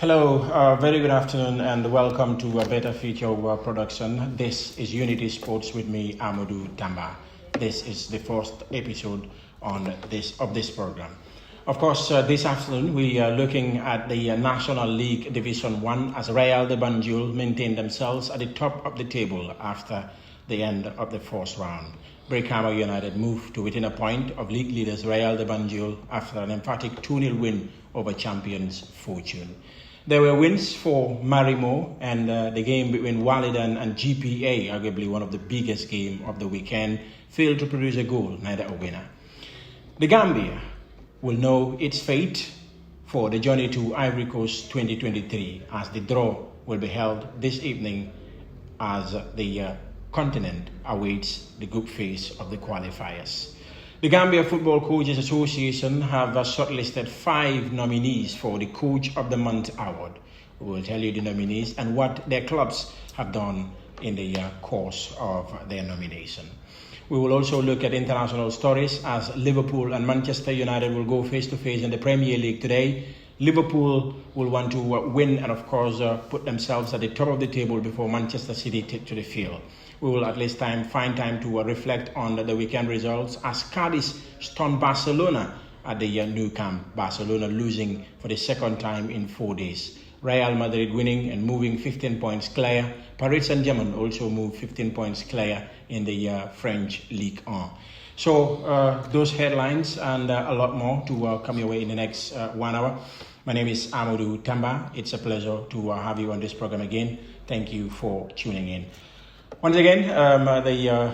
Hello, very good afternoon and welcome to a Better Future production. This is Unity Sports with me, Amadou Tamba. This is the first episode on this program. Of course, this afternoon we are looking at the National League Division 1 as Real de Banjul maintain themselves at the top of the table after the end of the first round. Brikama United moved to within a point of league leaders Real de Banjul after an emphatic 2-0 win over champions Fortune. There were wins for Marimo and the game between Walidan and GPA, arguably one of the biggest game of the weekend, failed to produce a goal, neither a winner. The Gambia will know its fate for the journey to Ivory Coast 2023 as the draw will be held this evening as the continent awaits the group phase of the qualifiers. The Gambia Football Coaches Association have shortlisted 5 nominees for the Coach of the Month award. We will tell you the nominees and what their clubs have done in the course of their nomination. We will also look at international stories as Liverpool and Manchester United will go face-to-face in the Premier League today. Liverpool will want to win and, of course, put themselves at the top of the table before Manchester City take to the field. We will at least find time to reflect on the weekend results as Cadiz stunned Barcelona at the Nou Camp. Barcelona losing for the second time in 4 days. Real Madrid winning and moving 15 points clear. Paris Saint-Germain also moved 15 points clear in the French Ligue 1. So those headlines and a lot more to come your way in the next 1 hour. My name is Amadou Tamba. It's a pleasure to have you on this program again. Thank you for tuning in. Once again, the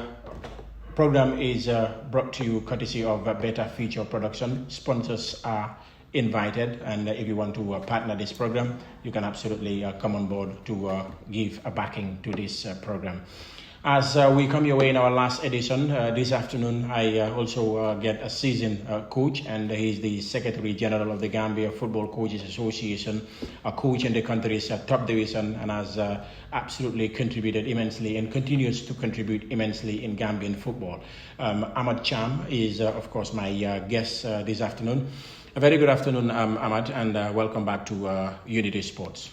program is brought to you courtesy of Better Future Production. Sponsors are invited, and if you want to partner this program, you can absolutely come on board to give a backing to this program. As we come your way in our last edition, this afternoon I also get a seasoned coach, and he's the Secretary General of the Gambia Football Coaches Association, a coach in the country's top division, and has absolutely contributed immensely and continues to contribute immensely in Gambian football. Ahmad Cham is, of course, my guest this afternoon. A very good afternoon, Ahmad, and welcome back to Unity Sports.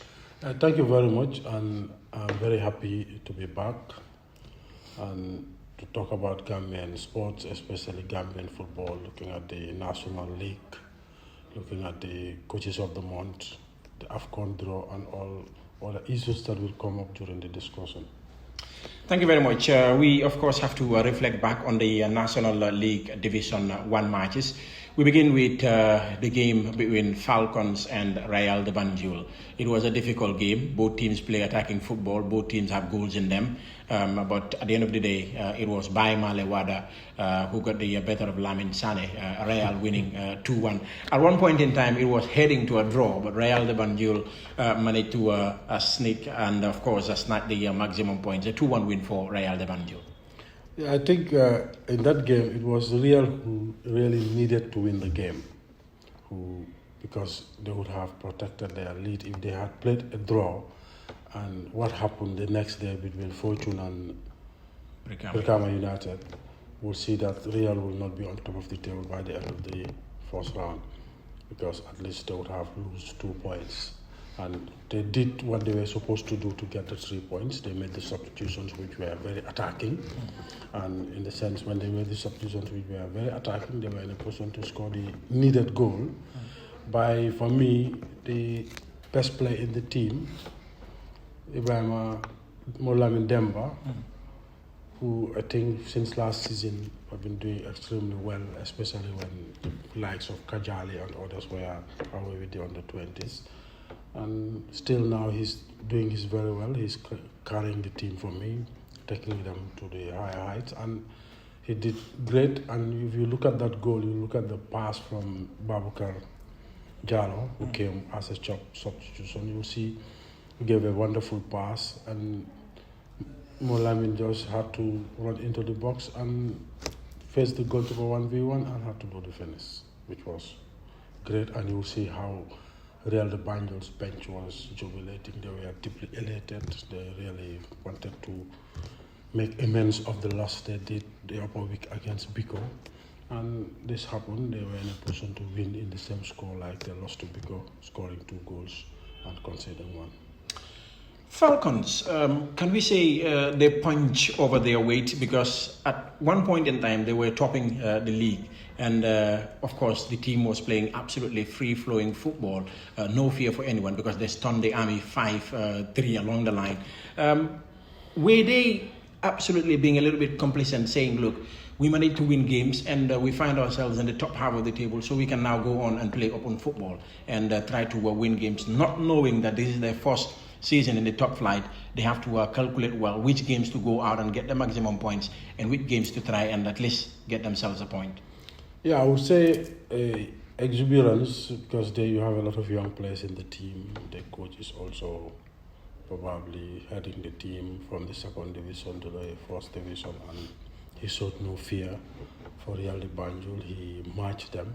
Thank you very much, and I'm very happy to be back and to talk about Gambian sports, especially Gambian football, looking at the National League, looking at the Coaches of the Month, the AFCON draw, and all the issues that will come up during the discussion. Thank you very much. We, of course, have to reflect back on the National League Division 1 matches. We begin with the game between Falcons and Real de Banjul. It was a difficult game. Both teams play attacking football. Both teams have goals in them. But at the end of the day, it was Bai Malewada who got the better of Lamin Sane, Real winning 2-1. At one point in time, it was heading to a draw, but Real de Banjul managed to sneak and, of course, snag the maximum points. A 2-1 win for Real de Banjul. Yeah, I think in that game, it was Real who really needed to win the game, because they would have protected their lead if they had played a draw. And what happened the next day between Fortune and Brikama United, we'll see that Real will not be on top of the table by the end of the first round, because at least they would have lost 2 points. And they did what they were supposed to do to get the 3 points. They made the substitutions which were very attacking. And in the sense, when they made the substitutions which were very attacking, they were in a position to score the needed goal. For me, the best player in the team, Ibrahima Molamin Demba, who I think since last season have been doing extremely well, especially when the likes of Kajali and others were away with the under-20s. And still now he's doing his very well. He's carrying the team for me, taking them to the higher heights. And he did great. And if you look at that goal, you look at the pass from Babukar Jallo, who came as a substitution, you'll see he gave a wonderful pass. And Molamin just had to run into the box and face the goalkeeper 1v1 and had to do the finish, which was great. And you'll see how Real de Banjul's bench was jubilating. They were deeply elated. They really wanted to make amends of the loss they did the upper week against Biko. And this happened. They were in a position to win in the same score like they lost to Biko, scoring 2 goals and conceding one. Falcons, can we say they punch over their weight? Because at one point in time they were topping the league, and of course the team was playing absolutely free-flowing football, no fear for anyone, because they stunned the Army 5-3 along the line. Were they absolutely being a little bit complacent, saying, look, we managed to win games and we find ourselves in the top half of the table, so we can now go on and play open football and try to win games, not knowing that this is their first season in the top flight? They have to calculate well which games to go out and get the maximum points and which games to try and at least get themselves a point. Yeah, I would say exuberance, because there you have a lot of young players in the team. The coach is also probably heading the team from the second division to the first division, and he showed no fear for Real de Banjul. He matched them,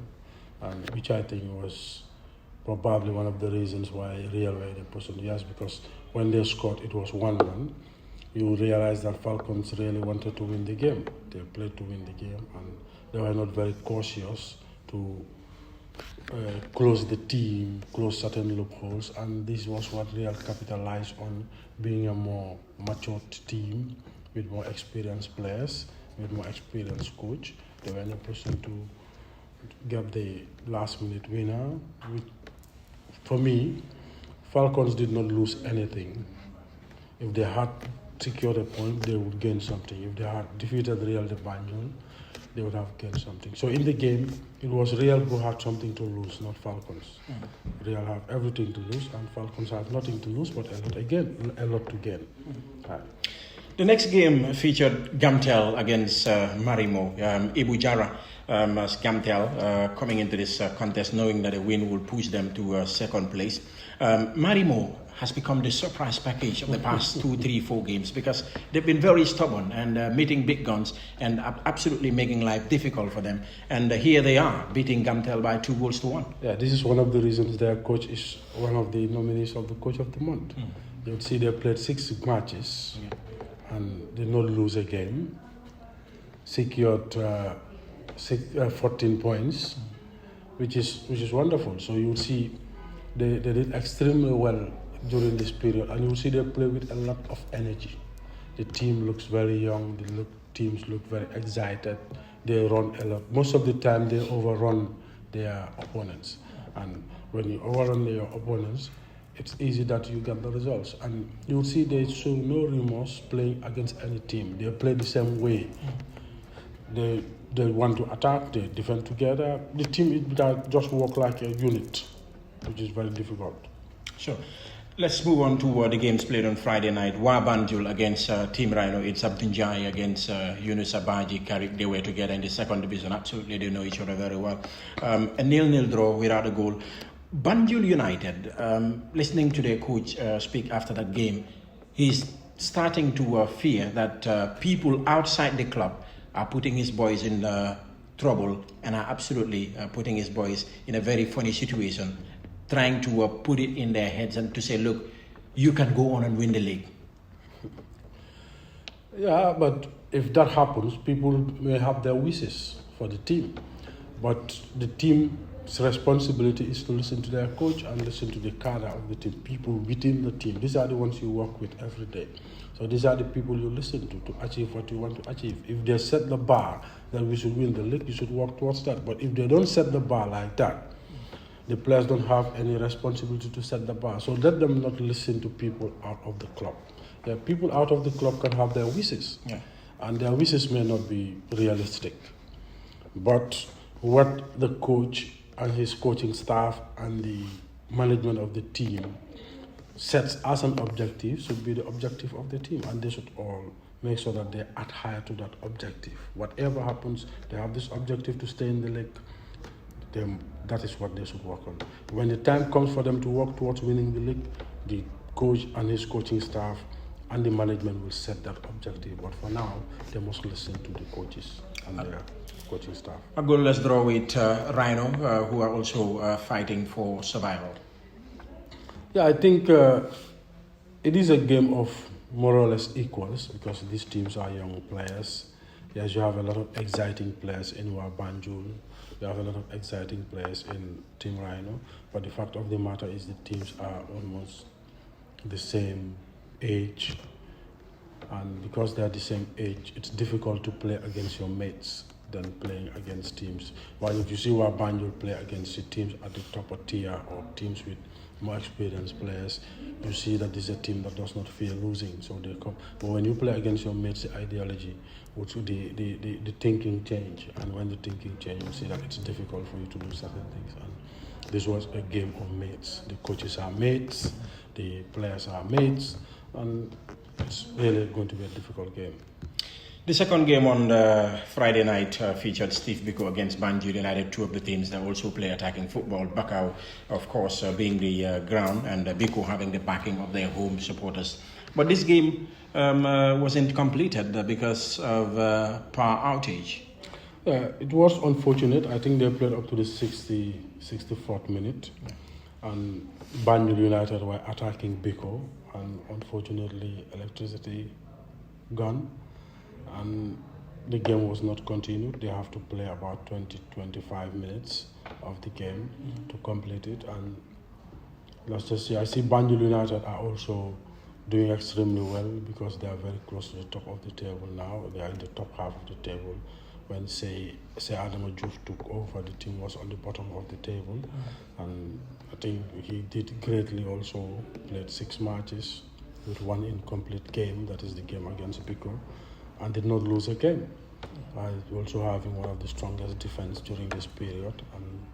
and which I think was probably one of the reasons why Real were in a position. Yes, because when they scored, it was 1-1. You realize that Falcons really wanted to win the game. They played to win the game, and they were not very cautious to close the team, close certain loopholes, and this was what Real capitalized on, being a more matured team with more experienced players, with more experienced coach. They were in a position to get the last-minute winner. For me, Falcons did not lose anything. If they had secured a point, they would gain something. If they had defeated Real de Banjul, they would have gained something. So in the game, it was Real who had something to lose, not Falcons. Real have everything to lose, and Falcons have nothing to lose, but a lot to gain. Right. The next game featured Gamtel against Marimo. Ibu Jara as Gamtel coming into this contest knowing that a win will push them to second place. Marimo has become the surprise package of the past 2, 3, 4 games, because they've been very stubborn and meeting big guns and absolutely making life difficult for them. And here they are, beating Gamtel by 2-1. Yeah, this is one of the reasons their coach is one of the nominees of the Coach of the Month. You'll see they played 6 matches and did not lose a game, secured 14 points, which is wonderful. So you'll see they did extremely well during this period, and you'll see they play with a lot of energy. The team looks very young, teams look very excited, they run a lot. Most of the time they overrun their opponents, and when you overrun your opponents, it's easy that you get the results. And you'll see they show no remorse playing against any team. They play the same way. They want to attack, they defend together. The team just work like a unit, which is very difficult. Sure. Let's move on to the games played on Friday night. Banjul against Team Rhino. It's Abdinjai against Yunus Abaji. They were together in the second division. Absolutely, they know each other very well. A 0-0 draw without a goal. Banjul United, listening to their coach speak after that game, he's starting to fear that people outside the club are putting his boys in trouble and are absolutely putting his boys in a very funny situation, trying to put it in their heads and to say, look, you can go on and win the league. Yeah, but if that happens, people may have their wishes for the team. But the team's responsibility is to listen to their coach and listen to the cadre of the team, people within the team. These are the ones you work with every day. So these are the people you listen to achieve what you want to achieve. If they set the bar that we should win the league, you should work towards that. But if they don't set the bar like that, the players don't have any responsibility to set the bar. So let them not listen to people out of the club. Yeah, people out of the club can have their wishes. Yeah. And their wishes may not be realistic. But what the coach and his coaching staff and the management of the team sets as an objective should be the objective of the team. And they should all make sure that they adhere to that objective. Whatever happens, they have this objective to stay in the league. That is what they should work on. When the time comes for them to work towards winning the league, the coach and his coaching staff and the management will set that objective. But for now, they must listen to the coaches and their coaching staff. A goalless draw with Rhino, who are also fighting for survival. Yeah, I think it is a game of more or less equals, because these teams are young players. Yes, you have a lot of exciting players in Banjul. We have a lot of exciting players in Team Rhino, but the fact of the matter is the teams are almost the same age, and because they are the same age, it's difficult to play against your mates than playing against teams. While if you see where Banjul play against the teams at the top of tier or teams with more experienced players, you see that this is a team that does not fear losing. So they come. But when you play against your mates, the ideology, the thinking change, and when the thinking change, you see that it's difficult for you to do certain things. And this was a game of mates. The coaches are mates, the players are mates, and it's really going to be a difficult game. The second game on the Friday night featured Steve Biko against Banjul United, two of the teams that also play attacking football. Bakau, of course, being the ground, and Biko having the backing of their home supporters. But this game wasn't completed because of power outage. It was unfortunate. I think they played up to the 64th minute, and Banjul United were attacking Biko, and unfortunately electricity gone, and the game was not continued. They have to play about 20-25 minutes of the game to complete it. And let's just see, I see Banjul United are also doing extremely well because they are very close to the top of the table now. They are in the top half of the table. When say Adama Diouf took over, the team was on the bottom of the table, and I think he did greatly. Also played 6 matches with 1 incomplete game, that is the game against Biko, and did not lose a game. Also having one of the strongest defense during this period, and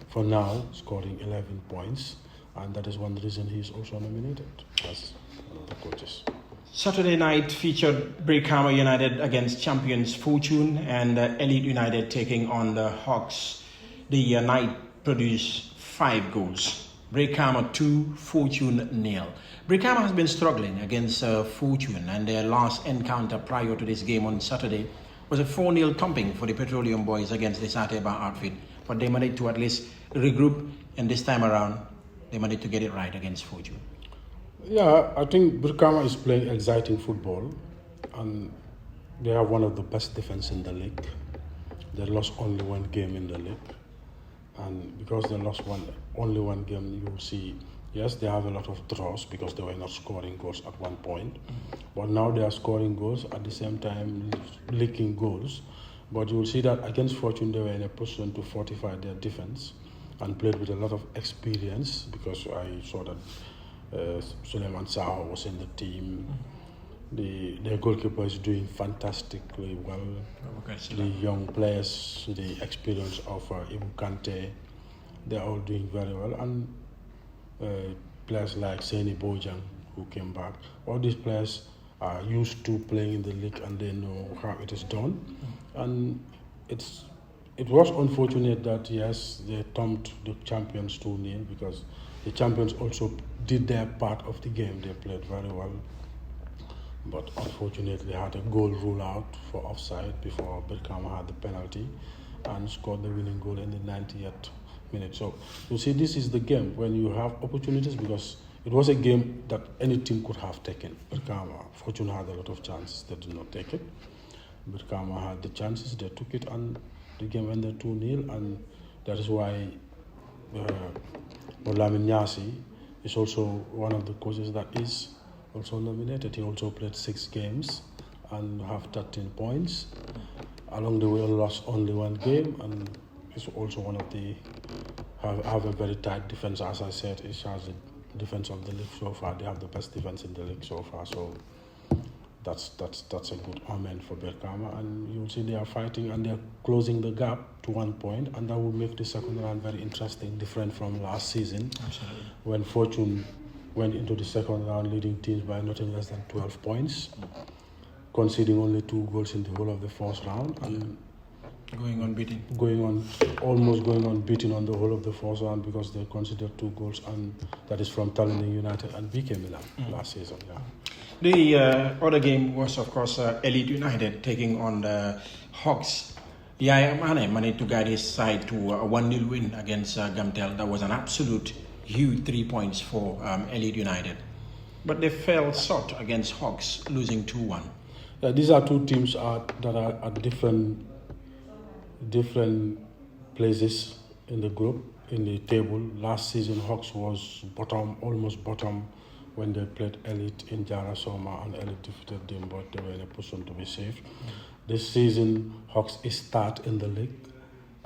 for now scoring 11 points, and that is one reason he is also nominated as one of the coaches. Saturday night featured Brikama United against champions Fortune, and Elite United taking on the Hawks. The night produced 5 goals. Brikama 2, Fortune 0. Brikama has been struggling against Fortune, and their last encounter prior to this game on Saturday was a 4-0 thumping for the Petroleum Boys against the Sateba outfit. But they managed to at least regroup, and this time around they managed to get it right against Fortune. Yeah, I think Brikama is playing exciting football, and they have one of the best defense in the league. They lost only 1 game in the league, and because they lost only one game, you will see, yes, they have a lot of draws because they were not scoring goals at one point, but now they are scoring goals at the same time leaking goals. But you will see that against Fortune, they were in a position to fortify their defense and played with a lot of experience, because I saw that Suleiman Saho was in the team. Their goalkeeper is doing fantastically well. The young players, the experience of Ibu Kante, they're all doing very well. And players like Seni Bojang, who came back, all these players are used to playing in the league and they know how it is done. And it was unfortunate that, yes, they thumped the champions 2-0, because the champions also did their part of the game. They played very well, but unfortunately had a goal rule out for offside before Brikama had the penalty and scored the winning goal in the 90th minute. So you see, this is the game when you have opportunities, because it was a game that any team could have taken. Brikama, Fortune had a lot of chances, they did not take it. Brikama had the chances, they took it, and the game ended 2-0, and that is why Lamin Nyasi is also one of the coaches that is also nominated. He also played 6 games and have 13 points. Along the way, lost only 1 game, and is also one of the have a very tight defense. As I said, it has the defense of the league so far. They have the best defense in the league so far. So that's a good omen for Brikama, and you'll see they are fighting and they are closing the gap to 1 point, and that will make the second round very interesting, different from last season. Absolutely. When Fortune went into the second round leading teams by nothing less than 12 points, conceding only 2 goals in the whole of the first round, and almost going on beating on the whole of the first round, because they considered 2 goals, and that is from Talending United and BK Milan last season. Yeah. The other game was, of course, Elite United taking on the Hawks. Yaya Mane managed to guide his side to a 1-0 win against Gamtel. That was an absolute huge 3 points for Elite United. But they fell short against Hawks, losing 2-1. These are 2 teams that are at different places in the group, in the table. Last season, Hawks was almost bottom, when they played Elite in Jara Soma, and Elite defeated them, but they were in a position to be safe. This season, Hawks is third in the league,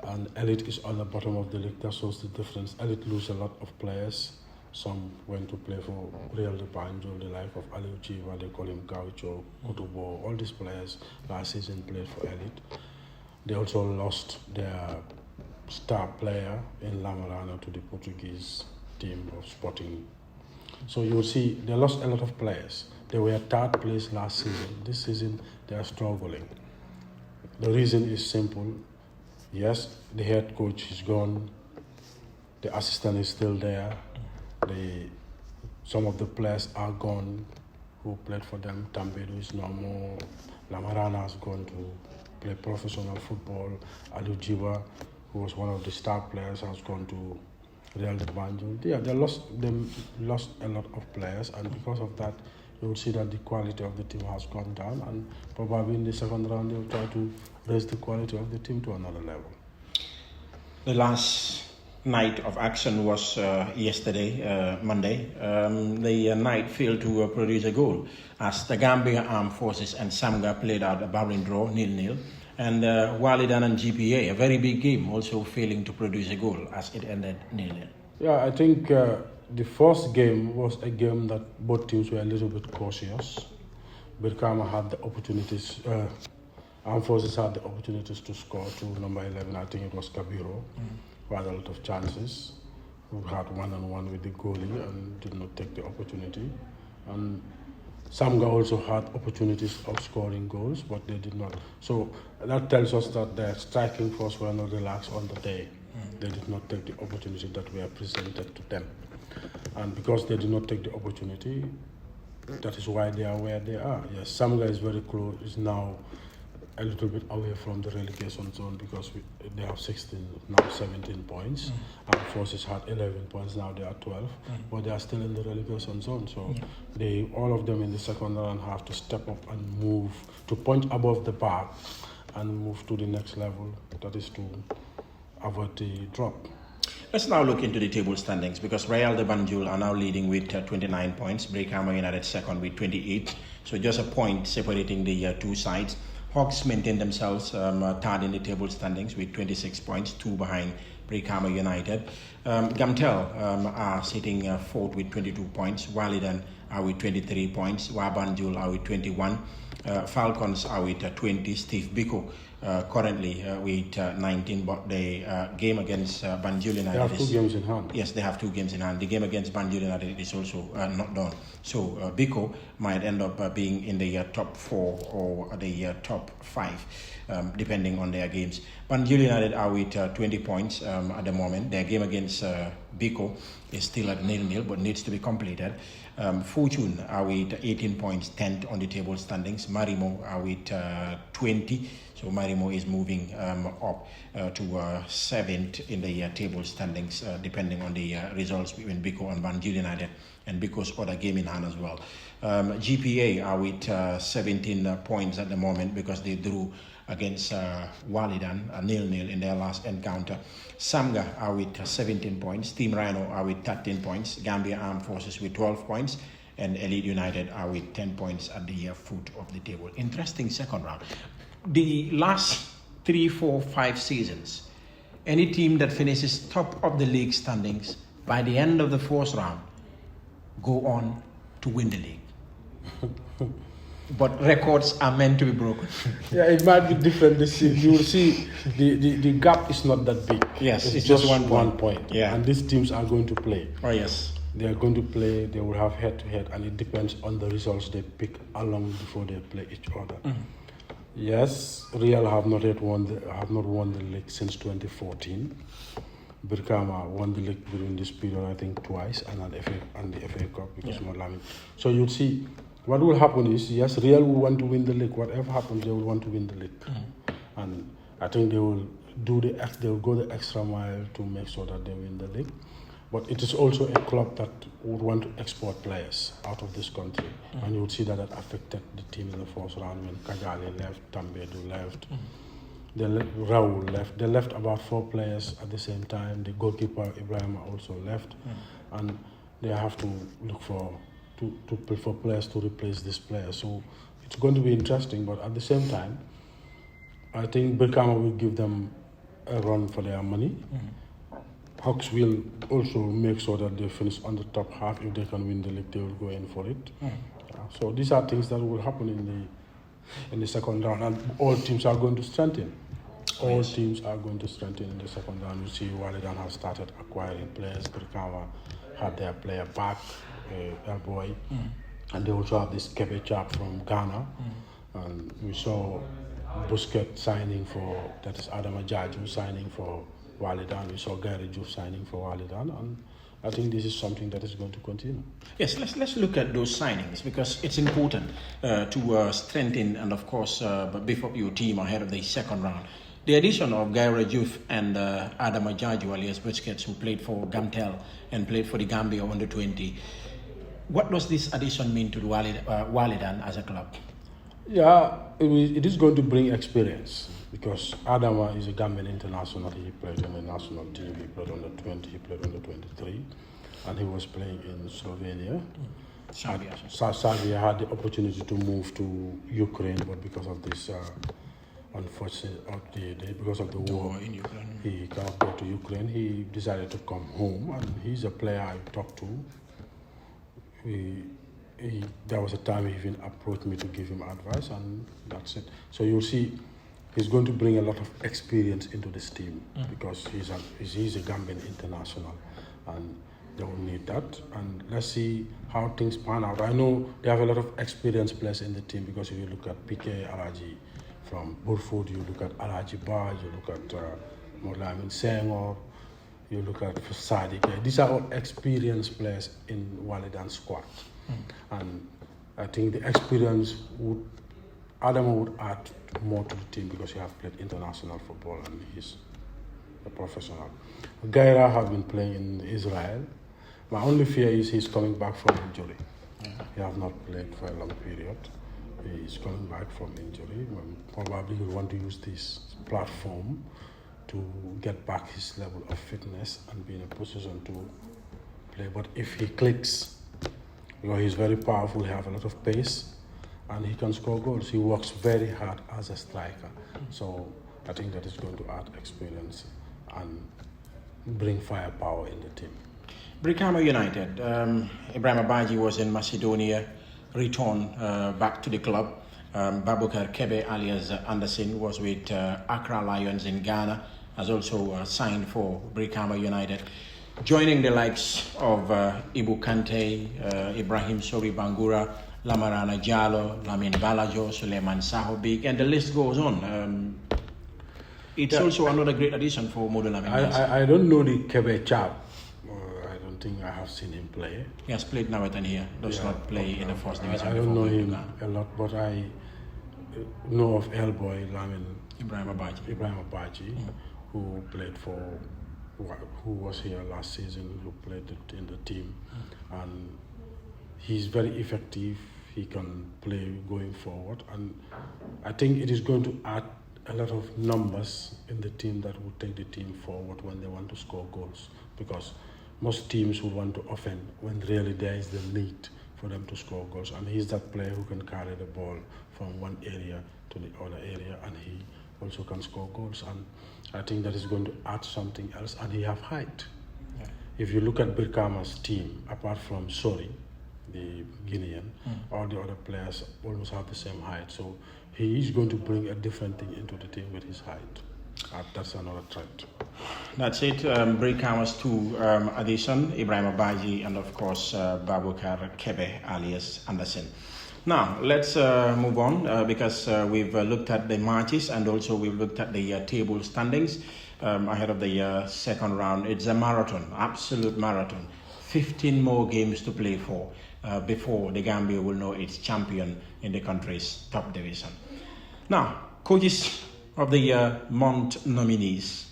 and Elite is on the bottom of the league. That shows the difference. Elite lose a lot of players. Some went to play for Real de Banjul, the life of Aliou Chiva, they call him Gaucho, Kutubo. All these players last season played for Elite. They also lost their star player in Lamarana to the Portuguese team of Sporting. So you'll see they lost a lot of players. They were third place last season. This season they are struggling. The reason is simple. Yes, the head coach is gone. The assistant is still there. Some of the players are gone who played for them. Tambedu is no more. Lamarana has gone to play professional football. Aliou Jiwa, who was one of the star players, has gone to Real de Banjul. Yeah, they lost a lot of players, and because of that, you will see that the quality of the team has gone down, and probably in the second round, they'll try to raise the quality of the team to another level. The last night of action was yesterday, Monday. The night failed to produce a goal as the Gambia Armed Forces and Samga played out a barren draw, 0-0. And Walidan and GPA, a very big game, also failing to produce a goal as it ended 0-0. Yeah, I think the first game was a game that both teams were a little bit cautious. Birkama had the opportunities, Armed Forces had the opportunities to score to number 11, I think it was Kabiro, who had a lot of chances, who had one-on-one with the goalie and did not take the opportunity. And Samga also had opportunities of scoring goals, but they did not. So that tells us that their striking force were not relaxed on the day. They did not take the opportunity that were presented to them. And because they did not take the opportunity, that is why they are where they are. Yes, Samga is very close, is now a little bit away from the relegation zone because they have 17 points. Armed Forces had 11 points, now they are 12, but they are still in the relegation zone. So all of them in the second round have to step up and move to punch above the bar and move to the next level, that is to avoid the drop. Let's now look into the table standings because Real de Banjul are now leading with 29 points, Brikama United second with 28, so just a point separating the two sides. Hawks maintain themselves third in the table standings with 26 points, 2 behind Brikama United. Gamtel are sitting fourth with 22 points. Walidan are with 23 points. Wabanjul are with 21. Falcons are with 20. Steve Biko currently with 19, but the game against Banjul United They have 2 games in hand. Yes, they have 2 games in hand. The game against Banjul United is also not done. So Biko might end up being in the top 4 or the top 5, depending on their games. Banjul United are with 20 points at the moment. Their game against Biko is still at 0-0, but needs to be completed. Fortune are with 18 points, 10th on the table standings. Marimo are with 20. So Marimo is moving up to 7th in the table standings, depending on the results between Biko and Banjul United and Biko's other game in hand as well. GPA are with 17 points at the moment because they drew against Walidan, 0-0 in their last encounter. Samga are with 17 points. Team Rhino are with 13 points. Gambia Armed Forces with 12 points. And Elite United are with 10 points at the foot of the table. Interesting second round. The last 3, 4, 5 seasons, any team that finishes top of the league standings by the end of the fourth round go on to win the league. But records are meant to be broken. Yeah, it might be different this year. You will see the gap is not that big. Yes, it's just just one point. Yeah. And these teams are going to play. Oh, yes. They are going to play, they will have head-to-head, and it depends on the results they pick along before they play each other. Yes, Real have not won the league since 2014. Birkama won the league during this period, I think, twice, and the FA Cup because Malami. So you'll see what will happen is, yes, Real will want to win the league. Whatever happens, they will want to win the league, and I think they will go the extra mile to make sure that they win the league. But it is also a club that would want to export players out of this country. And you would see that affected the team in the first round when Kajali left, Tambedu left, Raul left. They left about 4 players at the same time. The goalkeeper Ibrahim also left, and they have to look for players to replace this player. So it's going to be interesting. But at the same time, I think Brikama will give them a run for their money. Hawks will also make sure that they finish on the top half. If they can win the league, they will go in for it. So these are things that will happen in the second round, and all teams are going to strengthen. All teams are going to strengthen in the second round. You see, Walidan has started acquiring players. Brikama had their player back, Elboy, and they also have this Kebe chap from Ghana, and we saw Busquets signing for, that is Adama Jaju signing for Walidan. We saw Gary Juve signing for Walidan, and I think this is something that is going to continue. Yes, let's look at those signings, because it's important to strengthen and, of course, beef up your team ahead of the second round. The addition of Gary Juve and Adama Jaju alias Busquets, who played for Gamtel and played for the Gambia under 20. What does this addition mean to Walidan as a club? Yeah, it is going to bring experience, because Adama is a Gambian international. He played in the national team, he played under 20, he played under 23, and he was playing in Slovenia. Serbia had the opportunity to move to Ukraine, but because of this because of the war in Ukraine, he cannot go to Ukraine. He decided to come home, and he's a player I talked to. There was a time he even approached me to give him advice, and that's it. So you'll see, he's going to bring a lot of experience into this team, because he's a Gambian international, and they will need that. And let's see how things pan out. I know they have a lot of experienced players in the team, because if you look at PK Alaji from Burfoot, you look at Alaji Baj, you look at Molamin Senghor, you look at Sadiq. These are all experienced players in Walidan's squad. And I think the experience Adama would add more to the team, because he has played international football and he's a professional. Gaira has been playing in Israel. My only fear is he's coming back from injury. He has not played for a long period. He's coming back from injury. Probably he'll want to use this platform to get back his level of fitness and be in a position to play. But if he clicks, because he's very powerful, he has a lot of pace, and he can score goals. He works very hard as a striker. So I think that is going to add experience and bring firepower in the team. Brikama United, Ibrahim Abaji was in Macedonia, returned back to the club. Babukar Kebe alias Anderson was with Accra Lions in Ghana, has also signed for Brikama United. Joining the likes of Ibu Kante, Ibrahim Sori Bangura, Lamarana Jallo, Lamin Balajo, Suleiman Sahobik, and the list goes on. It's also another great addition for Modu Lamin. I don't know the Kebe chap. I don't think I have seen him play. He has played Nawetan here, does not play in the first division. I don't know him a lot, but I know of Elboy Lamin Ibrahim Abaji, who played for, who was here last season, who played in the team, and he's very effective. He can play going forward, and I think it is going to add a lot of numbers in the team that will take the team forward when they want to score goals, because most teams will want to offend when really there is the need for them to score goals, and he's that player who can carry the ball from one area to the other area, and he also can score goals, and I think that is going to add something else, and he have height. Yeah. If you look at Brikama's team, apart from Sori, the Guinean, all the other players almost have the same height, so he is going to bring a different thing into the team with his height. That's another threat. That's it. Brikama's two addition, Ibrahim Abaji and of course Babukar Kebe alias Anderson. Now let's move on because we've looked at the matches and also we've looked at the table standings ahead of the second round. It's a marathon, absolute marathon. 15 more games to play for before the Gambia will know its champion in the country's top division. Now, coaches of the month nominees: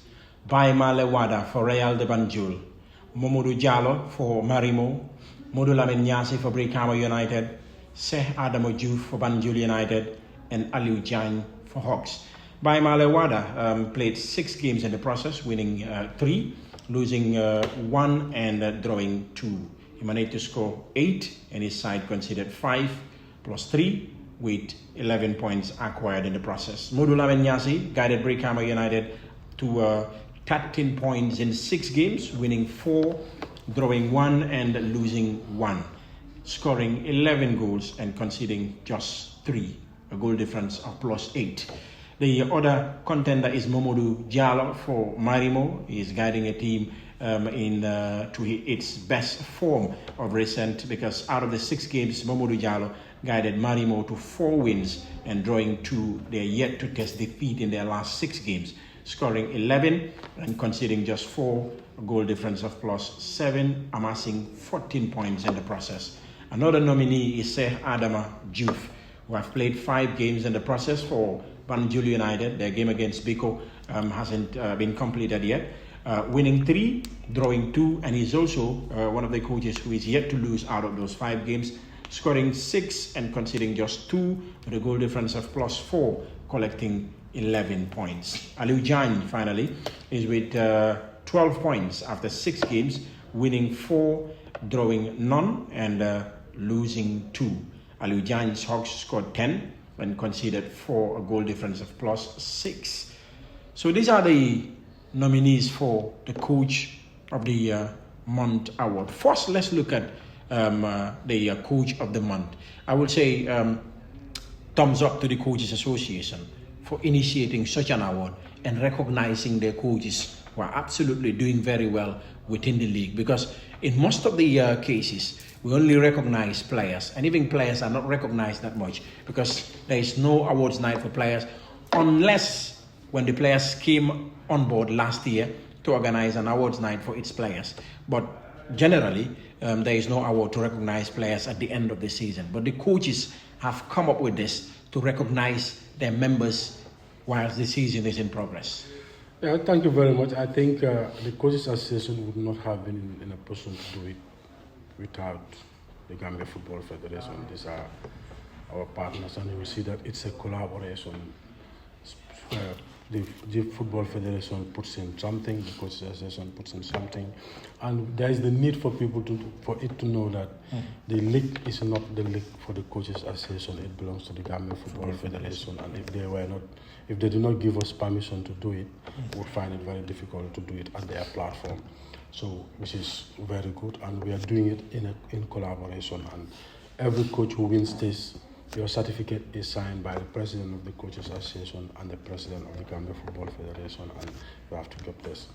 Baima Lewada for Real de Banjul, Mamadou Jallo for Marimo, Modou Lamine Niasse for Brikama United, Sheikh Adamo Diouf for Banjul United, and Aliou Diagne for Hawks. Baimale Wada played 6 games in the process, winning 3, losing 1 and drawing 2. He managed to score 8 and his side conceded 5 plus 3 with 11 points acquired in the process. Modula Nyasi guided Brikama United to 13 points in 6 games, winning 4, drawing 1 and losing 1, scoring 11 goals and conceding just 3, a goal difference of plus 8. The other contender is Momodu Diallo for Marimo. He is guiding a team to its best form of recent, because out of the 6 games, Momodu Diallo guided Marimo to 4 wins and drawing 2. They are yet to test defeat in their last 6 games, scoring 11 and conceding just 4, a goal difference of plus 7, amassing 14 points in the process. Another nominee is Seh Adama Juf, who have played 5 games in the process for Banjul United. Their game against Biko hasn't been completed yet. Winning 3, drawing 2, and he's also one of the coaches who is yet to lose out of those 5 games, scoring 6 and conceding just 2 with a goal difference of plus 4, collecting 11 points. Aliu Jan finally is with 12 points after 6 games, winning 4, drawing none, and losing 2. Aliu Jan's Hawks scored 10 and conceded 4, a goal difference of plus 6. So these are the nominees for the Coach of the Month award. First, let's look at the Coach of the Month. I would say thumbs up to the Coaches Association for initiating such an award and recognizing their coaches who are absolutely doing very well within the league, because in most of the cases we only recognize players, and even players are not recognized that much because there is no awards night for players, unless when the players came on board last year to organize an awards night for its players. But generally there is no award to recognize players at the end of the season. But the coaches have come up with this to recognize their members whilst the season is in progress. Yeah, thank you very much. I think the Coaches Association would not have been in a position to do it without the Gambia Football Federation. These are our partners, and you will see that it's a collaboration. The Football Federation puts in something, the Coaches Association puts in something, and there is the need for people for it to know that the league is not the league for the Coaches Association. It belongs to the Gambia Football Federation, and if they do not give us permission to do it, we would find it very difficult to do it at their platform. So, which is very good, and we are doing it in collaboration. And every coach who wins this, your certificate is signed by the president of the Coaches Association and the president of the Gambia Football Federation, and you have to get this.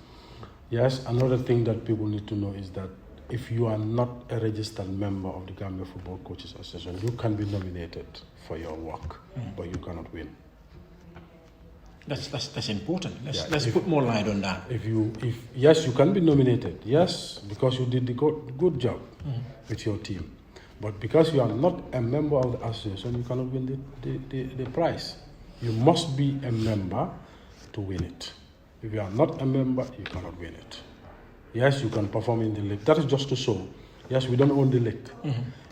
Yes, another thing that people need to know is that if you are not a registered member of the Gambia Football Coaches Association, you can be nominated for your work, but you cannot win. That's important. Let's put more light on that. Yes, you can be nominated. Yes, because you did the good job with your team. But because you are not a member of the association, you cannot win the prize. You must be a member to win it. If you are not a member, you cannot win it. Yes, you can perform in the league. That is just to show. Yes, we don't own the league.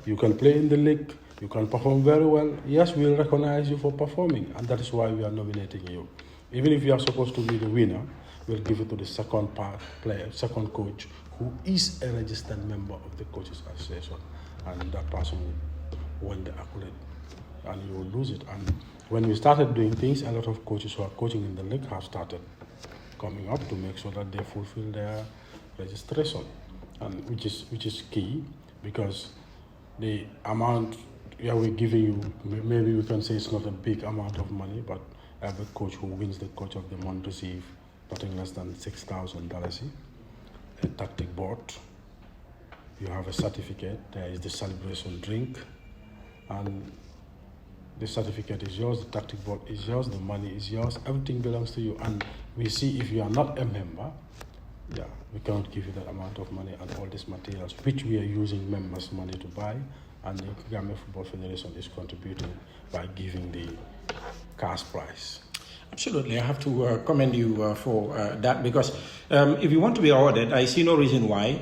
You can play in the league. You can perform very well. Yes, we'll recognize you for performing, and that is why we are nominating you. Even if you are supposed to be the winner, we'll give it to the second second coach, who is a registered member of the Coaches Association, and that person will win the accolade, and you will lose it. And when we started doing things, a lot of coaches who are coaching in the league have started coming up to make sure that they fulfill their registration, and which is key, because the amount we're giving you, maybe we can say it's not a big amount of money, but every coach who wins the Coach of the Month receives nothing less than $6,000, a tactic board, you have a certificate, there is the celebration drink, and the certificate is yours, the tactic board is yours, the money is yours, everything belongs to you. And we see if you are not a member, we cannot give you that amount of money and all these materials, which we are using members' money to buy, and the Gambia Football Federation is contributing by giving the cash prize. Absolutely, I have to commend you for that because if you want to be awarded, I see no reason why.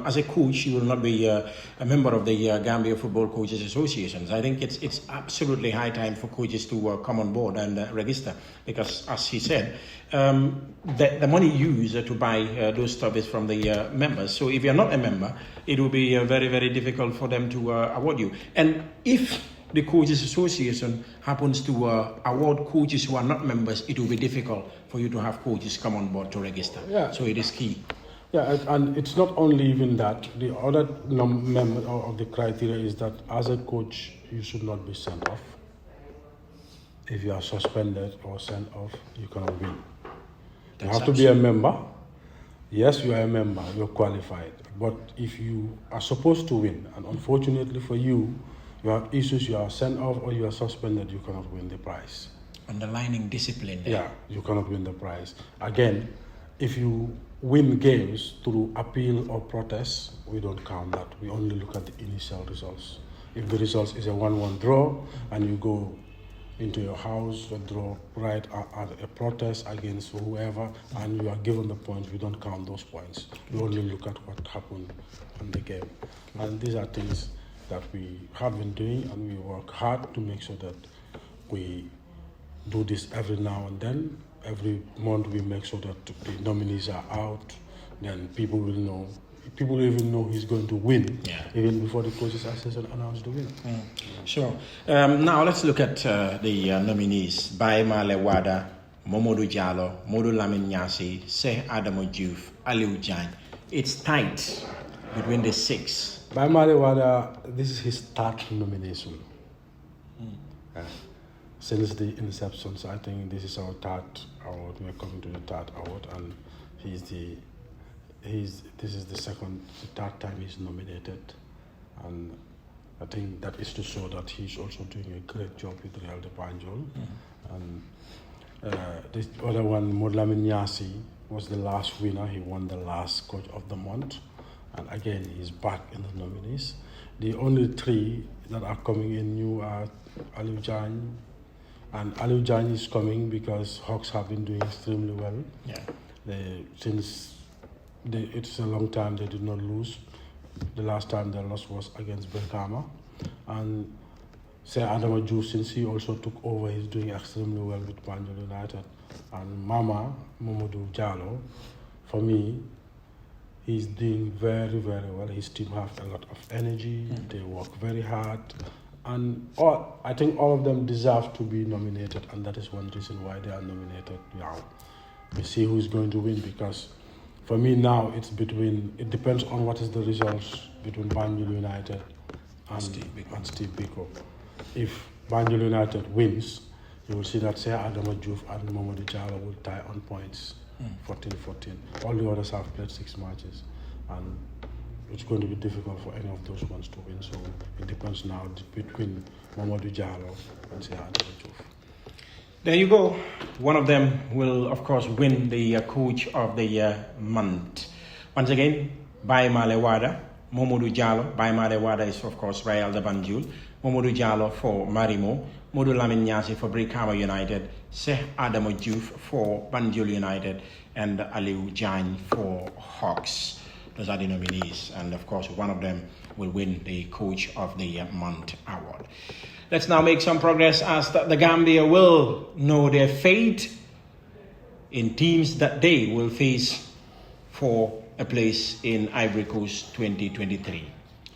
As a coach, you will not be a member of the Gambia Football Coaches Associations. I think it's absolutely high time for coaches to come on board and register because, as he said, the money used to buy those stuff is from the members. So if you're not a member, it will be very, very difficult for them to award you. And if the Coaches Association happens to award coaches who are not members, it will be difficult for you to have coaches come on board to register. Yeah. So it is key. Yeah, and it's not only even that. The other member of the criteria is that as a coach, you should not be sent off. If you are suspended or sent off, you cannot win. You have to be a member. Yes, you are a member, you're qualified. But if you are supposed to win, and unfortunately for you, you have issues, you are sent off or you are suspended, you cannot win the prize. Underlining discipline there. Yeah, you cannot win the prize. Again, if you win games through appeal or protest, we don't count that. We only look at the initial results. If the results is a 1-1 draw and you go into your house and draw right at a protest against whoever and you are given the points, we don't count those points. We only look at what happened in the game. And these are things that we have been doing, and we work hard to make sure that we do this every now and then. Every month we make sure that the nominees are out, then people will know. People even know he's going to win, even before the Coaches Association announced the win. Sure. Now let's look at the nominees. Bai Male Wada, Momodou Jallow, Modou Lamine Nyasi, Seh Adamo Diouf, Aliou Jagne. It's tight between the six. Bai Male Wada, this is his third nomination. Since the inception, so I think this is our third award. We are coming to the third award, and this is the third time he's nominated, and I think that is to show that he's also doing a great job with Real de Banjul. And this other one, Modou Lamine Nyasi, was the last winner. He won the last Coach of the Month. And again, he's back in the nominees. The only three that are coming in new are Aliou Jagne. And Aliou Jagne is coming because Hawks have been doing extremely well. Yeah. It's a long time they did not lose. The last time they lost was against Brikama. And Sir Adama Diouf, since he also took over, he's doing extremely well with Banjul United. And Momodou Jallow, for me, he's doing very, very well. His team have a lot of energy. They work very hard. And I think all of them deserve to be nominated. And that is one reason why they are nominated now. We see who's going to win, because for me now, it depends on what is the results between Banjul United and Steve Biko. If Banjul United wins, you will see that Sir Adama Diouf and Momodou Jallow will tie on points. 14-14. All the others have played 6 matches, and it's going to be difficult for any of those ones to win. So it depends now between Momodou Jallow and Sir Adama Diouf. There you go. One of them will, of course, win the Coach of the Month. Once again, Bai Male Wada, Momodou Jallow. Bai Male Wada is, of course, Real de Banjul. Momodou Jallow for Marimo. Modou Lamine Nyasi for Brikama United. Seh Adamo Diouf for Banjul United. And Aliou Jagne for Hawks. Those are the nominees. And, of course, one of them will win the Coach of the Month award. Let's now make some progress as the Gambia will know their fate in teams that they will face for a place in Ivory Coast 2023.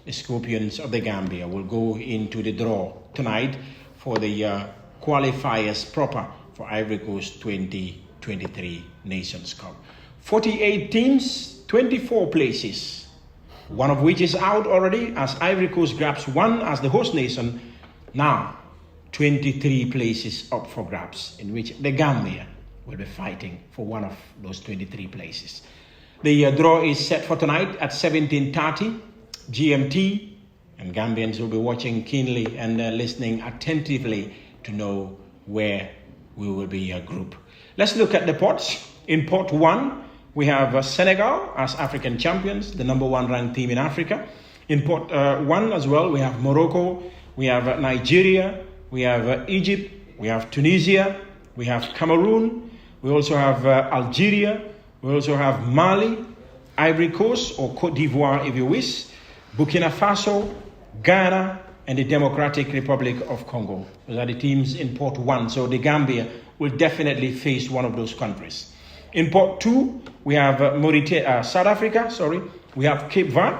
The Scorpions of the Gambia will go into the draw tonight for the qualifiers proper for Ivory Coast 2023 Nations Cup. 48 teams, 24 places, one of which is out already as Ivory Coast grabs one as the host nation. Now, 23 places up for grabs, in which the Gambia will be fighting for one of those 23 places. The draw is set for tonight at 17:30 GMT, and Gambians will be watching keenly and listening attentively to know where we will be a group. Let's look at the pots. In pot 1, we have Senegal as African champions, the number 1 ranked team in Africa. In pot 1 as well, we have Morocco, we have Nigeria, we have Egypt, we have Tunisia, we have Cameroon, we also have Algeria, we also have Mali, Ivory Coast, or Cote d'Ivoire if you wish, Burkina Faso, Ghana, and the Democratic Republic of Congo. Those are the teams in Pot 1. So the Gambia will definitely face one of those countries. In Pot 2, we have South Africa, we have Cape Verde,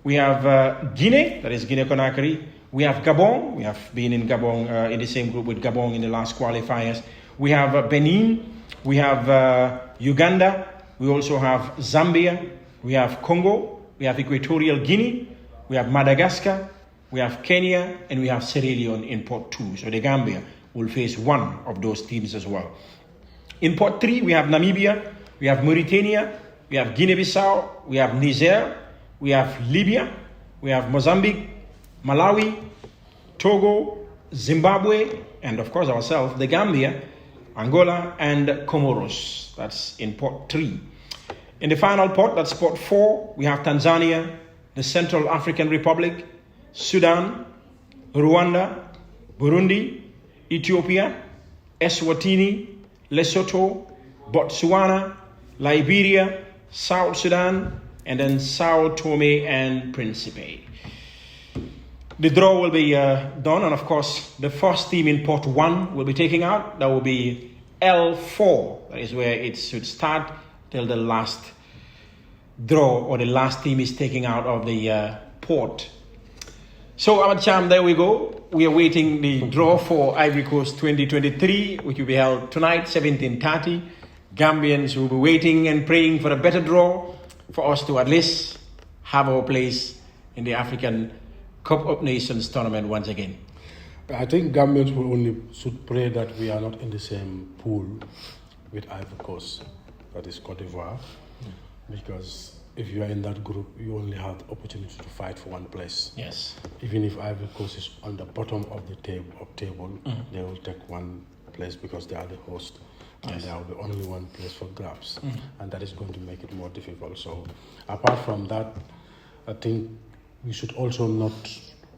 we have Guinea, that is Guinea-Conakry, we have Gabon, we have been in Gabon, in the same group with Gabon in the last qualifiers. We have Benin, we have Uganda, we also have Zambia, we have Congo, we have Equatorial Guinea, we have Madagascar, we have Kenya, and we have Sierra Leone in Pot 2. So the Gambia will face one of those teams as well. In Pot 3, we have Namibia, we have Mauritania, we have Guinea-Bissau, we have Niger, we have Libya, we have Mozambique, Malawi, Togo, Zimbabwe, and of course ourselves, the Gambia, Angola, and Comoros. That's in Pot 3. In the final pot, that's Pot 4, we have Tanzania, the Central African Republic, Sudan, Rwanda, Burundi, Ethiopia, Eswatini, Lesotho, Botswana, Liberia, South Sudan, and then Sao Tome and Principe. The draw will be done, and of course, the first team in Pot 1 will be taken out. That will be L4. That is where it should start till the last draw or the last team is taken out of the pot. So, Ahmad Cham, there we go. We are waiting the draw for Ivory Coast 2023, which will be held tonight, 17:30. Gambians will be waiting and praying for a better draw for us to at least have our place in the African Cup of Nations tournament once again. I think Gambians will only should pray that we are not in the same pool with Ivory Coast, that is Cote d'Ivoire, because if you are in that group, you only have the opportunity to fight for one place. Yes. Even if Ivory Coast is on the bottom of the table, they will take one place because they are the host, and there will be only one place for grabs, and that is going to make it more difficult. So, apart from that, I think we should also not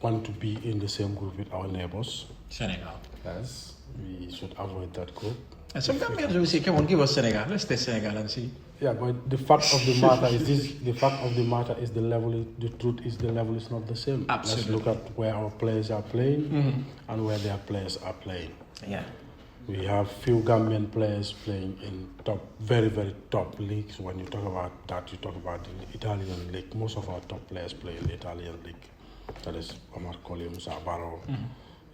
want to be in the same group with our neighbors. Senegal. Yes, we should avoid that group. And some Gambians will say, "Come on, give us Senegal. Let's test Senegal and see." Yeah, but the fact of the matter is this: the fact of the matter is the level. The truth is the level is not the same. Absolutely. Let's look at where our players are playing and where their players are playing. Yeah. We have few Gambian players playing in very, very top leagues. When you talk about that, you talk about the Italian league. Most of our top players play in the Italian league. That is Omar Colley, Musa Barrow,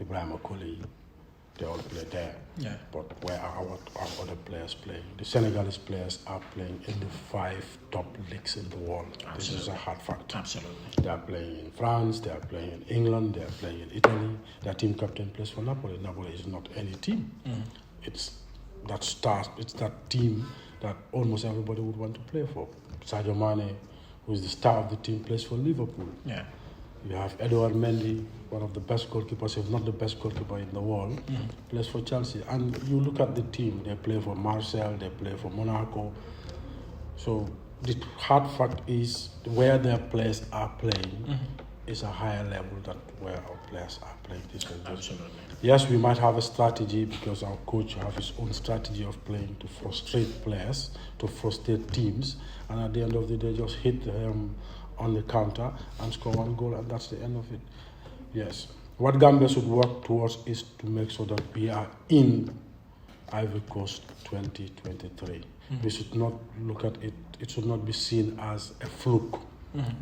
Ibrahim Akoli. They all play there. Yeah. But where are our other players playing? The Senegalese players are playing in the 5 top leagues in the world. Absolutely. This is a hard fact. Absolutely. They are playing in France, they are playing in England, they are playing in Italy. Their team captain plays for Napoli. Napoli is not any team. It's that team that almost everybody would want to play for. Sadio Mane, who is the star of the team, plays for Liverpool. Yeah. You have Edouard Mendy, one of the best goalkeepers, if not the best goalkeeper in the world, plays for Chelsea. And you look at the team, they play for Marseille, they play for Monaco. So the hard fact is where their players are playing is a higher level than where our players are playing. Absolutely. Yes, we might have a strategy because our coach has his own strategy of playing to frustrate players, to frustrate teams, and at the end of the day just hit them on the counter and score one goal, and that's the end of it. Yes. What Gambia should work towards is to make sure that we are in Ivory Coast 2023. We should not look at it, it should not be seen as a fluke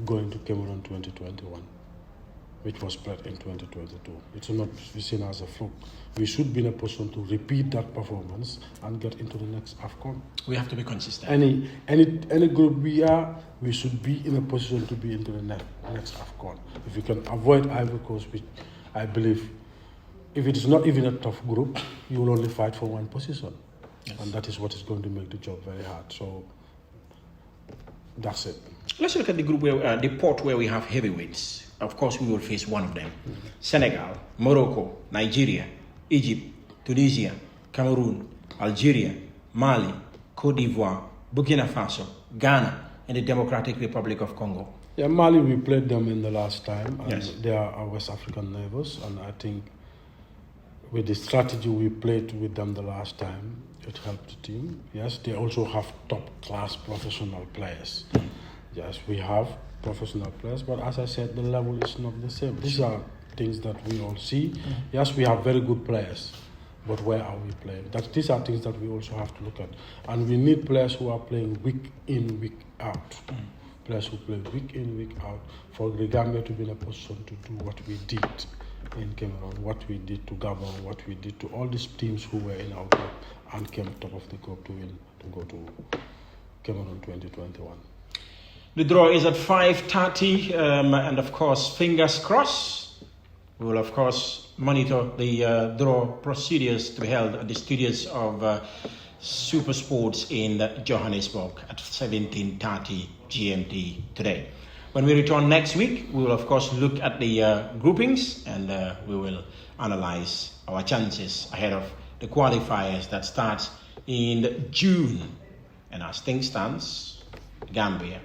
going to Cameroon 2021, which was played in 2022. It should not be seen as a fluke. We should be in a position to repeat that performance and get into the next AFCON. We have to be consistent. Any group we should be in a position to be into the next AFCON. If we can avoid Ivory Coast, which I believe, if it is not even a tough group, you will only fight for one position. Yes. And that is what is going to make the job very hard. So that's it. Let's look at the group where the pot where we have heavyweights. Of course, we will face one of them. Senegal, Morocco, Nigeria, Egypt, Tunisia, Cameroon, Algeria, Mali, Cote d'Ivoire, Burkina Faso, Ghana, and the Democratic Republic of Congo. Yeah, Mali, we played them in the last time, and yes. They are our West African neighbors, and I think with the strategy we played with them the last time, it helped the team. Yes, they also have top-class professional players. Yes, we have professional players, but as I said, the level is not the same. These are things that we all see. Yes, we have very good players, but where are we playing? These are things that we also have to look at. And we need players who are playing week in, week out. Players who play week in, week out, for the Gambia to be in a position to do what we did in Cameroon, what we did to Gabon, what we did to all these teams who were in our group and came top of the group to win, to go to Cameroon 2021. The draw is at 5:30, and of course, fingers crossed. We will, of course, monitor the draw procedures to be held at the studios of Super Sports in Johannesburg at 17:30 GMT today. When we return next week, we will, of course, look at the groupings, and we will analyze our chances ahead of the qualifiers that starts in June. And as things stands, Gambia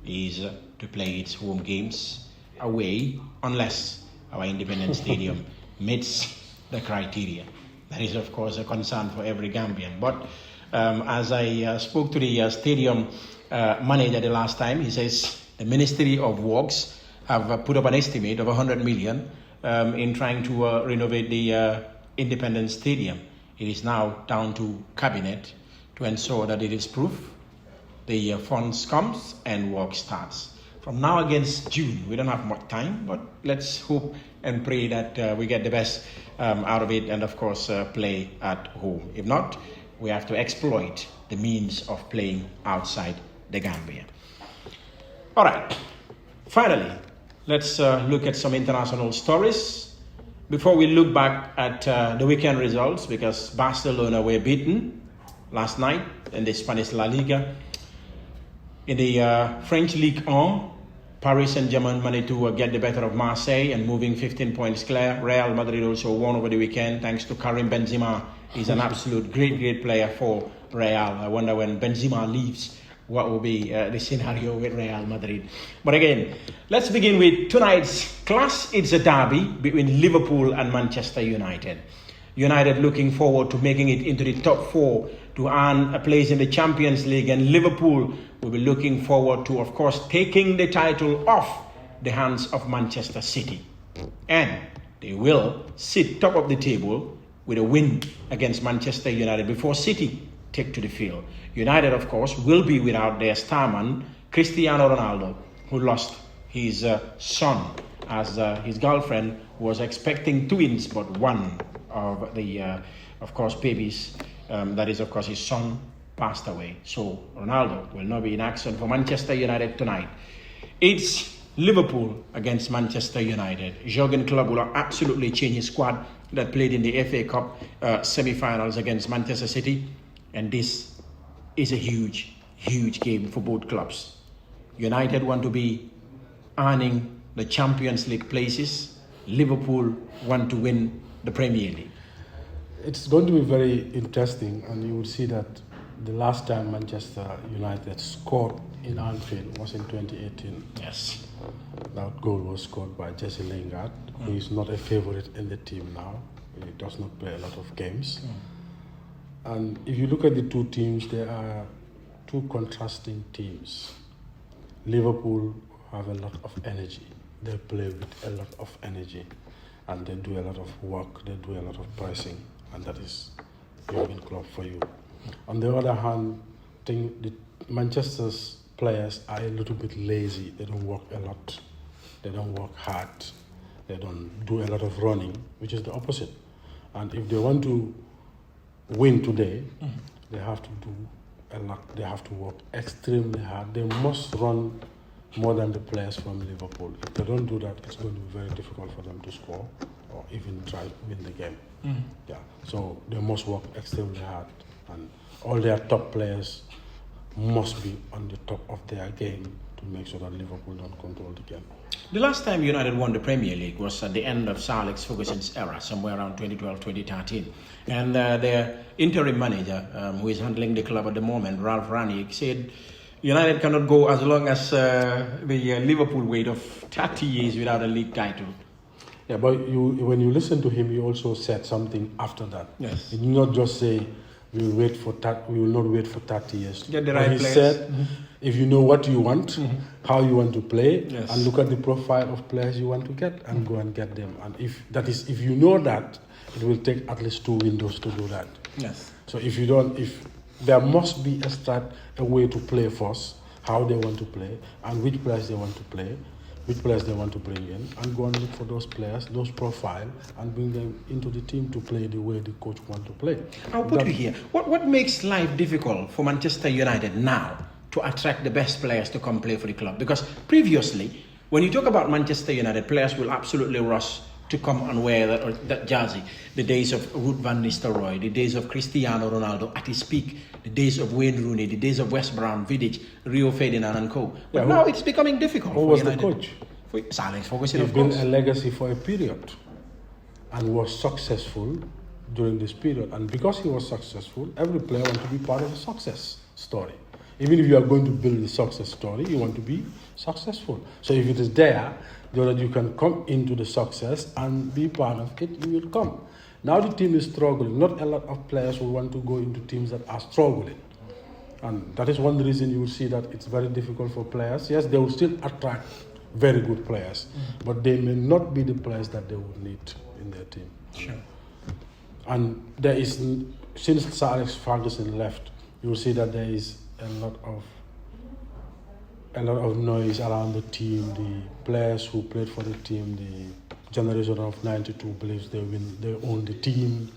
is to play its home games away unless our independent stadium meets the criteria. That is, of course, a concern for every Gambian. But as I spoke to the stadium manager the last time, he says the Ministry of Works have put up an estimate of 100 million in trying to renovate the independent stadium. It is now down to Cabinet to ensure that it is proof. The funds comes and work starts. From now against June, we don't have much time, but let's hope and pray that we get the best out of it and, of course, play at home. If not, we have to exploit the means of playing outside the Gambia. All right, finally, let's look at some international stories. Before we look back at the weekend results, because Barcelona were beaten last night in the Spanish La Liga. In the French Ligue 1, Paris Saint-Germain managed to get the better of Marseille and moving 15 points clear. Real Madrid also won over the weekend thanks to Karim Benzema. He's an absolute great player for Real. I wonder when Benzema leaves, what will be the scenario with Real Madrid. But again, let's begin with tonight's clash. It's a derby between Liverpool and Manchester United. United looking forward to making it into the top four to earn a place in the Champions League, and Liverpool will be looking forward to, of course, taking the title off the hands of Manchester City. And they will sit top of the table with a win against Manchester United before City take to the field. United, of course, will be without their starman, Cristiano Ronaldo, who lost his son as his girlfriend was expecting twins, but one of the, of course, babies, that is, of course, his son, passed away. So Ronaldo will not be in action for Manchester United tonight. It's Liverpool against Manchester United. Jurgen Klopp will absolutely change his squad that played in the FA Cup semi-finals against Manchester City. And this is a huge game for both clubs. United want to be earning the Champions League places. Liverpool want to win the Premier League. It's going to be very interesting, and you will see that the last time Manchester United scored in Anfield was in 2018. Yes. That goal was scored by Jesse Lingard, who is not a favorite in the team now. He does not play a lot of games. And if you look at the two teams, there are two contrasting teams. Liverpool have a lot of energy. They play with a lot of energy, and they do a lot of work. They do a lot of pressing, and that is Jurgen Klopp for you. On the other hand, I think the Manchester's players are a little bit lazy. They don't work a lot. They don't work hard. They don't do a lot of running, which is the opposite. And if they want to win today, they have to do a lot. They have to work extremely hard. They must run more than the players from Liverpool. If they don't do that, it's going to be very difficult for them to score or even try to win the game. Yeah. So they must work extremely hard, and all their top players must be on the top of their game to make sure that Liverpool don't control the game. The last time United won the Premier League was at the end of Sir Alex Ferguson's era, somewhere around 2012-2013. And their interim manager, who is handling the club at the moment, Ralph Rangnick, said United cannot go as long as the Liverpool wait of 30 years without a league title. Yeah, but when you listen to him, he also said something after that. Yes. He did not just say, we will not wait for 30 years. Get the but right he players. said, if you know what you want, how you want to play, Yes. and look at the profile of players you want to get, and go and get them. And if you know that, it will take at least 2 windows to do that. Yes. So if there must be a way to play first, how they want to play, and which players they want to play, which players they want to bring in, and go and look for those players, those profile, and bring them into the team to play the way the coach want to play. I'll put you here. What makes life difficult for Manchester United now to attract the best players to come play for the club? Because previously, when you talk about Manchester United, players will absolutely rush to come and wear that jersey. The days of Ruud van Nistelrooy, the days of Cristiano Ronaldo at his peak, the days of Wayne Rooney, the days of West Brown, Vidic, Rio Ferdinand and co. But now it's becoming difficult. Who was the coach? Sir Alex Ferguson, He's of been course. a legacy for a period and was successful during this period. And because he was successful, every player wants to be part of the success story. Even if you are going to build the success story, you want to be successful. So if it is there, so that you can come into the success and be part of it, you will come. Now the team is struggling. Not a lot of players will want to go into teams that are struggling. And that is one reason you will see that it's very difficult for players. Yes, they will still attract very good players, but they may not be the players that they would need in their team. Sure. And there is, since Sir Alex Ferguson left, you will see that there is a lot of noise around the team. The players who played for the team, the generation of '92 believes they own the team.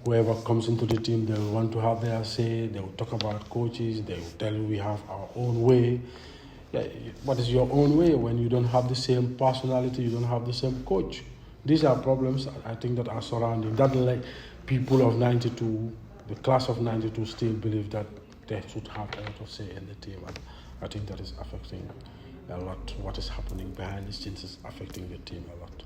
Whoever comes into the team, they will want to have their say. They will talk about coaches. They will tell you we have our own way. Yeah, what is your own way when you don't have the same personality, you don't have the same coach? These are problems I think that are surrounding that. Like people of '92, the class of '92 still believe that they should have a lot of say in the team, and I think that is affecting a lot. What is happening behind the scenes is affecting the team a lot.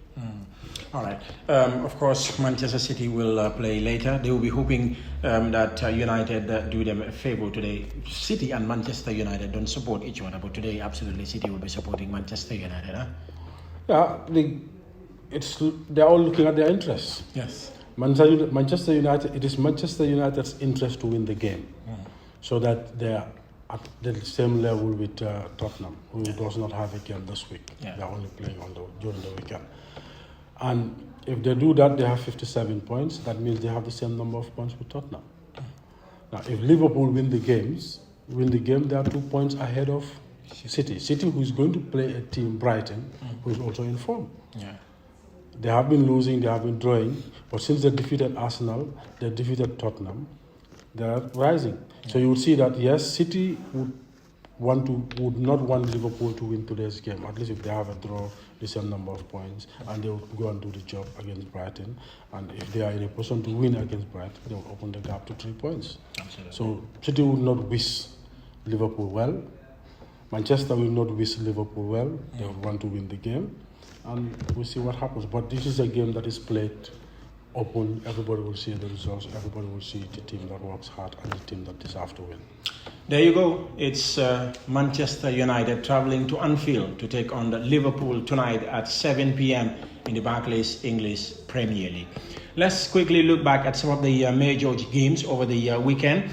All right. Of course, Manchester City will play later. They will be hoping that United do them a favour today. City and Manchester United don't support each other, but today, absolutely, City will be supporting Manchester United. Huh? Yeah, they're all looking at their interests. Yes. Manchester United. It is Manchester United's interest to win the game, so that they are at the same level with Tottenham, who does not have a game this week. Yeah. They are only playing during the weekend. And if they do that, they have 57 points. That means they have the same number of points with Tottenham. Now, if Liverpool win the game, they are 2 points ahead of City. City, who is going to play a team, Brighton, who is also in form. Yeah. They have been losing, they have been drawing, but since they defeated Arsenal, they defeated Tottenham, they are rising. Yeah. So you will see that, yes, City would not want Liverpool to win today's game, at least if they have a draw, the same number of points, and they will go and do the job against Brighton. And if they are in a position to win against Brighton, they will open the gap to 3 points. Absolutely. So City will not wish Liverpool well. Manchester will not wish Liverpool well. They will want to win the game, and we'll see what happens. But this is a game that is played open. Everybody will see the results. Everybody will see the team that works hard and the team that deserves to win. There you go. It's Manchester United travelling to Anfield to take on Liverpool tonight at 7 p.m. in the Barclays English Premier League. Let's quickly look back at some of the major games over the weekend.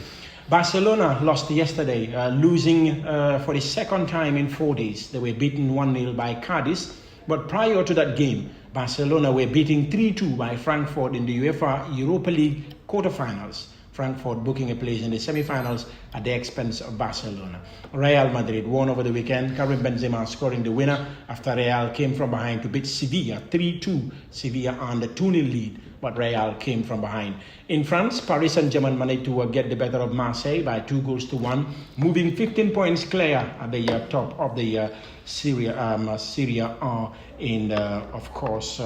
Barcelona lost yesterday, losing for the second time in 4 days. They were beaten 1-0 by Cadiz. But prior to that game, Barcelona were beaten 3-2 by Frankfurt in the UEFA Europa League quarterfinals. Frankfurt booking a place in the semi-finals at the expense of Barcelona. Real Madrid won over the weekend. Karim Benzema scoring the winner after Real came from behind to beat Sevilla 3-2. Sevilla on the 2-0 lead, but Real came from behind. In France, Paris Saint-Germain managed to get the better of Marseille by 2-1, moving 15 points clear at the top of the Serie A in, of course,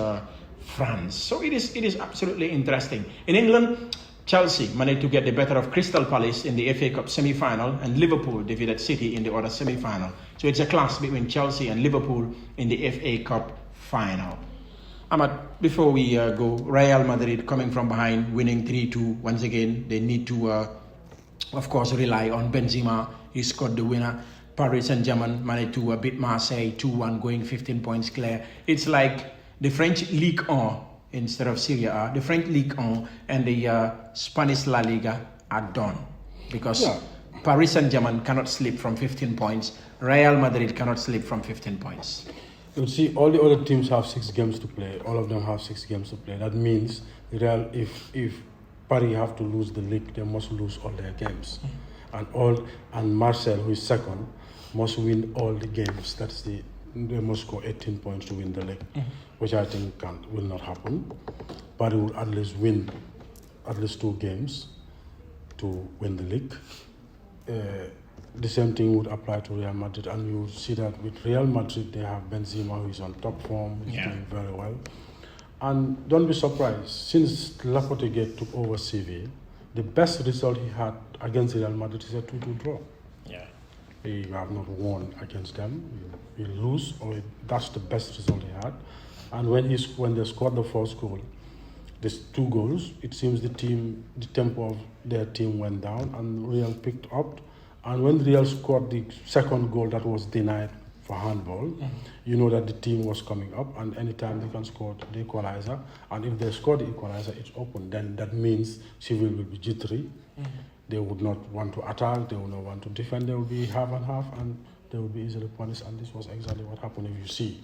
France. So it is absolutely interesting. In England, Chelsea managed to get the better of Crystal Palace in the FA Cup semi-final, and Liverpool defeated City in the other semi-final. So it's a clash between Chelsea and Liverpool in the FA Cup final. Ahmad, before we go, Real Madrid coming from behind, winning 3-2. Once again, they need to, of course, rely on Benzema. He scored the winner. Paris Saint-Germain managed to beat Marseille 2-1, going 15 points clear. It's like the French Ligue 1 instead of Serie A, the French Ligue 1 and the Spanish La Liga are done because Paris Saint-Germain cannot slip from 15 points. Real Madrid cannot slip from 15 points. You see, all the other teams have 6 games to play. All of them have 6 games to play. That means Real, if Paris have to lose the league, they must lose all their games, and Marseille, who is second, must win all the games. They must score 18 points to win the league, which I think will not happen. Paris will at least win at least 2 games to win the league. The same thing would apply to Real Madrid, and you see that with Real Madrid, they have Benzema, who is on top form, he's doing very well. And don't be surprised, since Lopetegui took over CV, the best result he had against Real Madrid is a 2-2 draw. Yeah. He have not won against them. He lose, or that's the best result he had. And when they scored the first goal, there's 2 goals. It seems the tempo of their team went down, and Real picked up. And when Real scored the second goal that was denied for handball, you know that the team was coming up, and anytime they can score the equalizer, and if they score the equalizer, it's open. Then that means Seville will be jittery. They would not want to attack, they would not want to defend, they would be half and half, and they would be easily punished, and this was exactly what happened. If you see,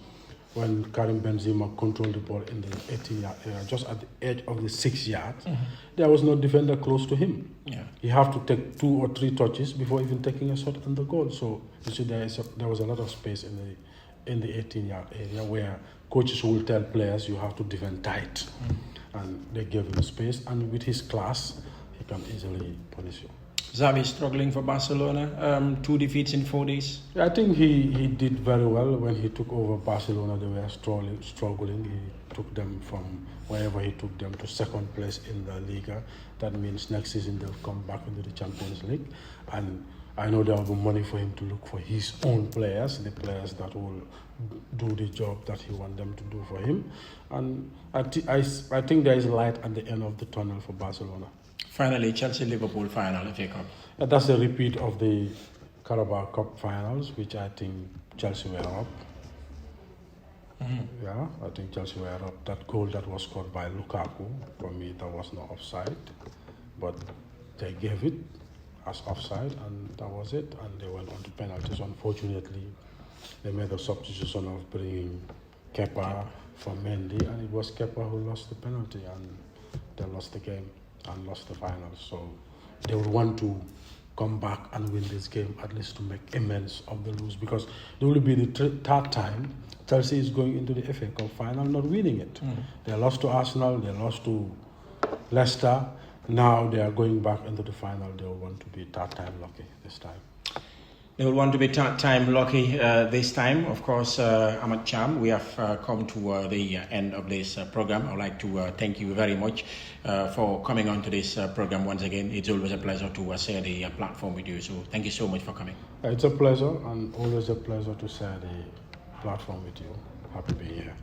when Karim Benzema controlled the ball in the 18-yard area, just at the edge of the 6 yards, there was no defender close to him. Yeah. He have to take 2 or 3 touches before even taking a shot on the goal. So you see, there was a lot of space in the 18-yard area where coaches will tell players you have to defend tight, and they gave him space. And with his class, he can easily punish you. Xavi struggling for Barcelona, 2 defeats in 4 days. I think he did very well when he took over Barcelona. They were struggling. He took them from wherever he took them to second place in the Liga. That means next season they'll come back into the Champions League. And I know there will be money for him to look for his own players, the players that will do the job that he wants them to do for him. And I think there is light at the end of the tunnel for Barcelona. Finally, Chelsea-Liverpool final, FA Cup. That's a repeat of the Carabao Cup finals, which I think Chelsea were up. Yeah, I think Chelsea were up. That goal that was scored by Lukaku, for me, that was not offside. But they gave it as offside, and that was it. And they went on to penalties. Unfortunately, they made a substitution of bringing Kepa for Mendy, and it was Kepa who lost the penalty, and they lost the game and lost the final. So they will want to come back and win this game, at least to make amends of the lose, because it will be the third time Chelsea is going into the FA Cup final not winning it. They lost to Arsenal, they lost to Leicester. Now they are going back into the final. They will want to be third time lucky this time. They will want to be time lucky this time. Of course, Ahmad Cham, we have come to the end of this program. I would like to thank you very much for coming on to this program once again. It's always a pleasure to share the platform with you. So thank you so much for coming. It's a pleasure, and always a pleasure to share the platform with you. Happy to be here.